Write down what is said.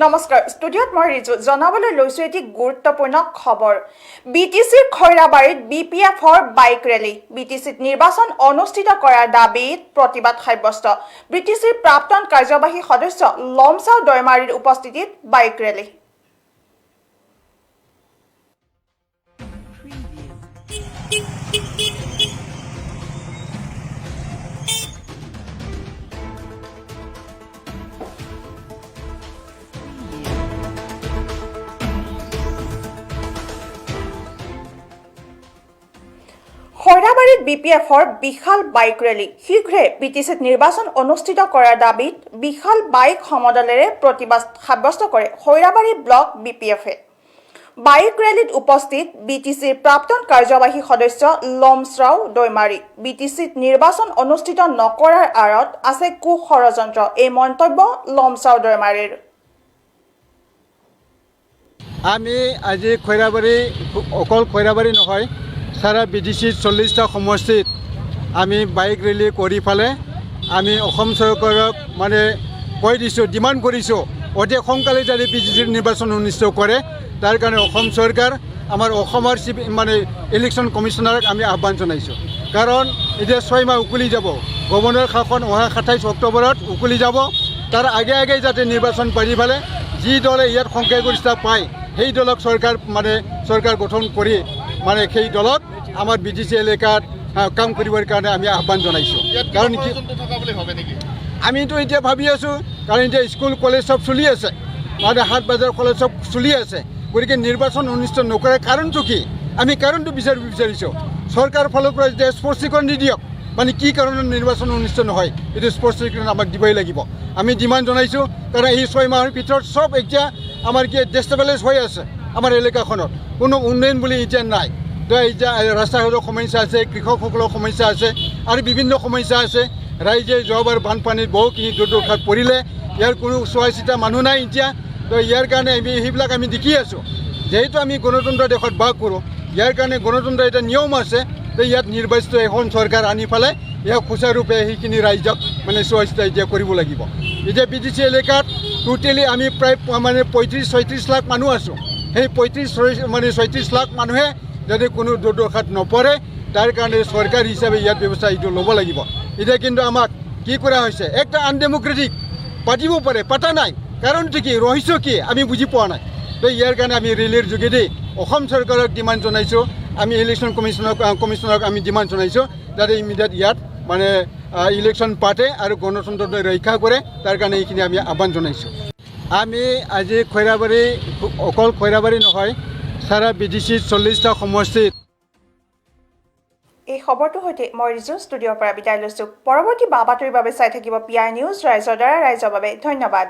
নমস্কাৰ ষ্টুডিঅ'ত মই ৰিজু জনাবলৈ লৈছো এটি গুৰুত্বপূৰ্ণ খবৰ বিটিচিৰ খৈৰাবাৰীত বিপিএফৰ বাইক ৰেলী বিটিচিত নিৰ্বাচন অনুষ্ঠিত কৰাৰ দাবীত প্ৰতিবাদ সাব্যস্ত বিটিচিৰ প্ৰাক্তন কাৰ্যবাহী সদস্য লমচাও দৈমাৰীৰ উপস্থিতিত বাইক ৰেলী খৈৰাবাৰীত বিপিএফৰ বিশাল বাইক ৰেলী শীঘ্ৰে বিটিচিত নিৰ্বাচন অনুষ্ঠিত কৰাৰ দাবীত বিশাল বাইক সমদলেৰে প্ৰতিবাদ সাব্যস্ত কৰে খৈৰাবাৰী ব্লক বিপিএফে বাইক ৰেলীত উপস্থিত বিটিচিৰ প্ৰাক্তন কাৰ্যবাহী সদস্য লমচাও দৈমাৰী বিটিচিত নিৰ্বাচন অনুষ্ঠিত নকৰাৰ আঁৰত আছে ষড়যন্ত্ৰ এই মন্তব্য লমচাও দৈমাৰীৰ আমি আজি খৈৰাবাৰী অকল খৈৰাবাৰী নহয় সাৰা বিটিচিত 40টা সমষ্টিত আমি বাইক ৰেলী কৰি ফালে আমি অসম চৰকাৰক মানে কৈ দিছোঁ ডিমাণ্ড কৰিছোঁ অতি সোনকালে যাতে বিটিচিৰ নিৰ্বাচন অনুষ্ঠিত কৰে তাৰ কাৰণে অসম চৰকাৰ আমাৰ অসমৰ মানে ইলেকশ্যন কমিশ্যনাৰক আমি আহ্বান জনাইছোঁ কাৰণ এতিয়া 6 মাহ উকলি যাব গভৰ্ণৰ শাসন অহা 27 অক্টোবৰত উকলি যাব তাৰ আগে আগে যাতে নিৰ্বাচন পাৰি ফালে যি দলে ইয়াত সংখ্যাগৰিষ্ঠতা পায় সেই দলক চৰকাৰ গঠন কৰি মানে সেই দলত আমাৰ বিটিচি এলেকাত কাম কৰিবৰ কাৰণে আমি আহ্বান জনাইছোঁ কাৰণ কি আমিতো এতিয়া ভাবি আছোঁ কাৰণ এতিয়া স্কুল কলেজ চব চলি আছে মানে হাট বজাৰ কলেজ চব চলি আছে গতিকে নিৰ্বাচন অনুষ্ঠিত নকৰাৰ কাৰণটো কি আমি কাৰণটো বিচাৰিছোঁ চৰকাৰৰ ফালৰ পৰা যেতিয়া স্পষ্টীকৰণ নিদিয়ক মানে কি কাৰণত নিৰ্বাচন অনুষ্ঠিত নহয় এইটো স্পষ্টীকৰণ আমাক দিবই লাগিব আমি ডিমাণ্ড জনাইছোঁ কাৰণ এই 6 মাহৰ ভিতৰত চব এতিয়া আমাৰ কি ডেষ্টেবলাইজ হৈ আছে আমাৰ এলেকাখনত কোনো উন্নয়ন বুলি এতিয়া নাই তো এতিয়া ৰাস্তা ঘাটৰ সমস্যা আছে কৃষকসকলৰ সমস্যা আছে আৰু বিভিন্ন সমস্যা আছে ৰাইজে যোৱাবাৰ বানপানীত বহুখিনি দুৰ্দশাত পৰিলে ইয়াৰ কোনো চোৱা চিতা মানুহ নাই এতিয়া তো ইয়াৰ কাৰণে আমি সেইবিলাক আমি দেখি আছোঁ যেহেতু আমি গণতন্ত্ৰ দেশত বাস কৰোঁ ইয়াৰ কাৰণে গণতন্ত্ৰ এটা নিয়ম আছে তো ইয়াত নিৰ্বাচিত এখন চৰকাৰ আনি পেলাই ইয়াক সুচাৰুৰূপে সেইখিনি ৰাইজক মানে চোৱা চিতা এতিয়া কৰিব লাগিব এতিয়া বিটিচি এলেকাত টোটেলি আমি প্ৰায় মানে 35-36 লাখ মানুহ আছোঁ সেই 35-36 লাখ মানুহে যাতে কোনো দুৰ্দশাত নপৰে তাৰ কাৰণে চৰকাৰ হিচাপে ইয়াত ব্যৱস্থা এইটো ল'ব লাগিব এতিয়া কিন্তু আমাক কি কৰা হৈছে একটা আনডেমক্ৰেটিক পাতিব পাৰে পাতা নাই কাৰণটো কি ৰহস্য কি আমি বুজি পোৱা নাই তো ইয়াৰ কাৰণে আমি ৰেলীৰ যোগেদি অসম চৰকাৰক ডিমাণ্ড জনাইছোঁ আমি ইলেকশ্যন কমিশ্যনাৰক আমি ডিমাণ্ড জনাইছোঁ যাতে ইমিডিয়েট ইয়াত মানে ইলেকশ্যন পাতে আৰু গণতন্ত্ৰটো ৰক্ষা কৰে তাৰ কাৰণে এইখিনি আমি আহ্বান জনাইছোঁ আমি আজি খৈৰাবাৰী অকল খৈৰাবাৰী নহয় সাৰা বিটিচিত 40টা সমষ্টিত এই খবৰটোৰ সৈতে মই ৰিজু ষ্টুডিঅ'ৰ পৰা বিদায় লৈছোঁ পৰৱৰ্তী বাতৰিৰ বাবে চাই থাকিব পিআই নিউজ ৰাইজৰ দ্বাৰা ৰাইজৰ বাবে ধন্যবাদ